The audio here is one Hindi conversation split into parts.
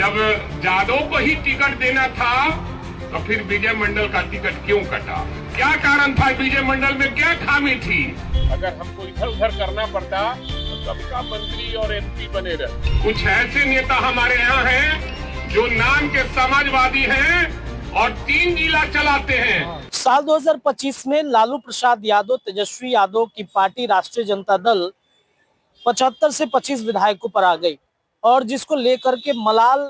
जब जादव को ही टिकट देना था तो फिर विजय मंडल का टिकट क्यों कटा? क्या कारण था? विजय मंडल में क्या खामी थी? अगर हमको इधर उधर करना पड़ता तो सबका मंत्री और एमपी बने रहे। कुछ ऐसे नेता हमारे यहाँ हैं जो नाम के समाजवादी हैं और 3 जिला चलाते हैं। साल 2025 में लालू प्रसाद यादव, तेजस्वी यादव की पार्टी राष्ट्रीय जनता दल 75 से 25 विधायकों पर आ गई और जिसको लेकर के मलाल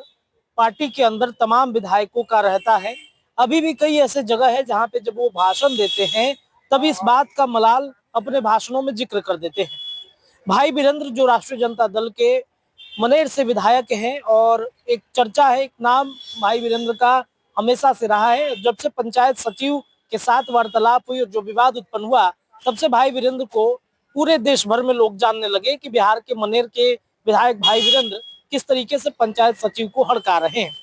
पार्टी के अंदर तमाम विधायकों का रहता है। अभी भी कई ऐसे जगह है जहां पे जब वो भाषण देते हैं तभी इस बात का मलाल अपने भाषणों में जिक्र कर देते हैं। भाई वीरेंद्र जो राष्ट्रीय जनता दल के मनेर से विधायक हैं और एक चर्चा है, एक नाम भाई वीरेंद्र का हमेशा से रहा है। जब से पंचायत सचिव के साथ वार्तालाप हुई और जो विवाद उत्पन्न हुआ तब से भाई वीरेंद्र को पूरे देश भर में लोग जानने लगे कि बिहार के मनेर के विधायक भाई वीरेंद्र किस तरीके से पंचायत सचिव को हड़का रहे हैं।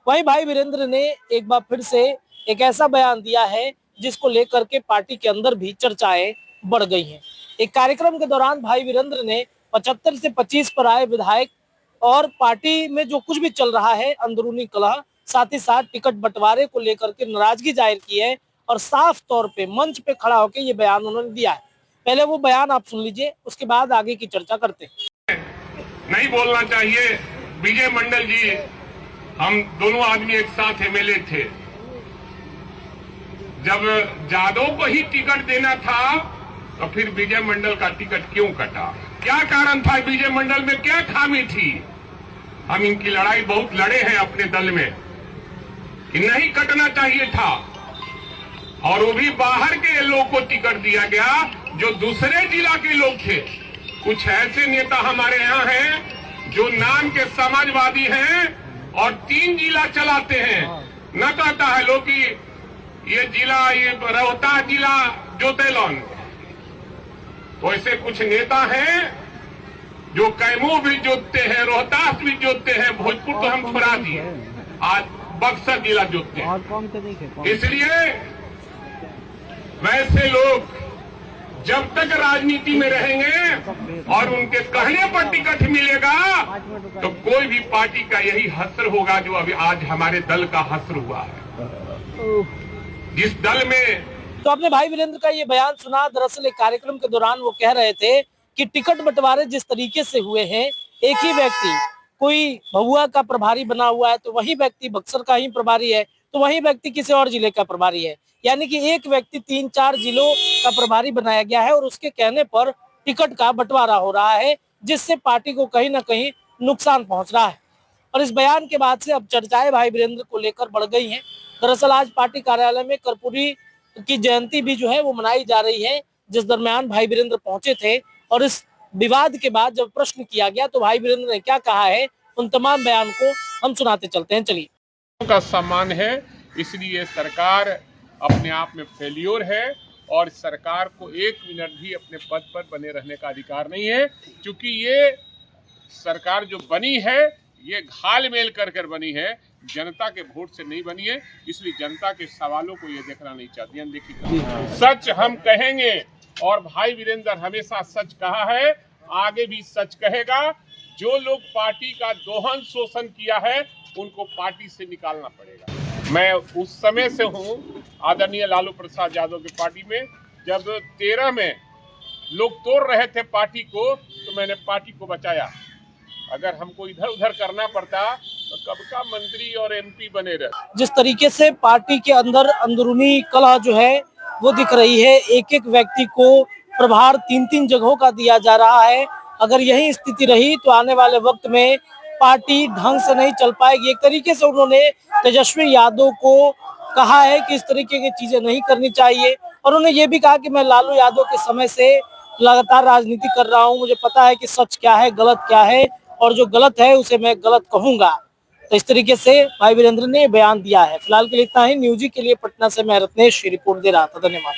वहीं भाई वीरेंद्र ने एक बार फिर से एक ऐसा बयान दिया है जिसको लेकर के पार्टी के अंदर भी चर्चाएं बढ़ गई हैं। एक कार्यक्रम के दौरान भाई वीरेंद्र ने 75 से 25 पर आए विधायक और पार्टी में जो कुछ भी चल रहा है अंदरूनी कलह, साथ ही साथ टिकट बंटवारे को लेकर के नाराजगी जाहिर की है और साफ तौर पे मंच पे खड़ा होकर ये बयान उन्होंने दिया है। पहले वो बयान आप सुन लीजिए, उसके बाद आगे की चर्चा करते हैं। नहीं बोलना चाहिए। विजय मंडल जी, हम दोनों आदमी एक साथ एमएलए थे। जब जादव को ही टिकट देना था तो फिर विजय मंडल का टिकट क्यों कटा? क्या कारण था? विजय मंडल में क्या खामी थी? हम इनकी लड़ाई बहुत लड़े हैं अपने दल में कि नहीं कटना चाहिए था और वो भी बाहर के लोग को टिकट दिया गया जो दूसरे जिला के लोग थे। कुछ ऐसे नेता हमारे यहाँ हैं जो नाम के समाजवादी हैं और 3 जिला चलाते हैं। न कहता है लोग कि ये जिला, ये रोहतास जिला जोतेलन। तो ऐसे कुछ नेता हैं जो कैमूर भी जोतते हैं, रोहतास भी जोतते हैं, भोजपुर तो हम छोड़ा दिए, आज बक्सर जिला जोतते हैं। इसलिए वैसे लोग जब तक राजनीति में रहेंगे और उनके कहने पर टिकट मिलेगा तो कोई भी पार्टी का यही हस्र होगा जो अभी आज हमारे दल का हस्र हुआ है। जिस दल में तो आपने भाई वीरेंद्र का ये बयान सुना। दरअसल एक कार्यक्रम के दौरान वो कह रहे थे कि टिकट बंटवारे जिस तरीके से हुए हैं, एक ही व्यक्ति कोई भभुआ का प्रभारी बना हुआ है तो वही व्यक्ति बक्सर का ही प्रभारी है, तो वही व्यक्ति किसी और जिले का प्रभारी है, यानी कि एक व्यक्ति 3-4 जिलों का प्रभारी बनाया गया है और उसके कहने पर टिकट का बंटवारा हो रहा है, जिससे पार्टी को कहीं ना कहीं नुकसान पहुंच रहा है। और इस बयान के बाद से अब चर्चाएं भाई वीरेंद्र को लेकर बढ़ गई हैं। दरअसल आज पार्टी कार्यालय में कर्पूरी की जयंती भी जो है वो मनाई जा रही है, जिस दरमियान भाई वीरेंद्र पहुंचे थे और इस विवाद के बाद जब प्रश्न किया गया तो भाई वीरेंद्र ने क्या कहा है, उन तमाम बयान को हम सुनाते चलते हैं। चलिए। का सम्मान है, इसलिए सरकार अपने आप में फेल्योर है और सरकार को 1 मिनट भी अपने पद पर बने रहने का अधिकार नहीं है, क्योंकि ये सरकार जो बनी है ये घाल मेल कर बनी है, जनता के वोट से नहीं बनी है। इसलिए जनता के सवालों को ये देखना नहीं चाहती। देखिए, सच हम कहेंगे और भाई वीरेंद्र हमेशा सच कहा है, आगे भी सच कहेगा। जो लोग पार्टी का दोहन शोषण किया है उनको पार्टी से निकालना पड़ेगा। मैं उस समय से हूँ आदरणीय लालू प्रसाद यादव की पार्टी में। जब 13 में लोग तोड़ रहे थे पार्टी को तो मैंने पार्टी को बचाया। अगर हमको इधर उधर करना पड़ता तो कब का मंत्री और एमपी बने रहे। जिस तरीके से पार्टी के अंदर अंदरूनी कलह जो है वो दिख रही है, एक एक व्यक्ति को प्रभार 3-3 जगहों का दिया जा रहा है। अगर यही स्थिति रही तो आने वाले वक्त में पार्टी ढंग से नहीं चल पाएगी। एक तरीके से उन्होंने तेजस्वी यादव को कहा है कि इस तरीके की चीजें नहीं करनी चाहिए और उन्होंने ये भी कहा कि मैं लालू यादव के समय से लगातार राजनीति कर रहा हूं, मुझे पता है कि सच क्या है, गलत क्या है और जो गलत है उसे मैं गलत कहूंगा। तो इस तरीके से भाई वीरेंद्र ने बयान दिया है। फिलहाल के लिए इतना ही। न्यूज़ के लिए पटना से मैं रत्नेश रिपोर्ट दे रहा था। धन्यवाद।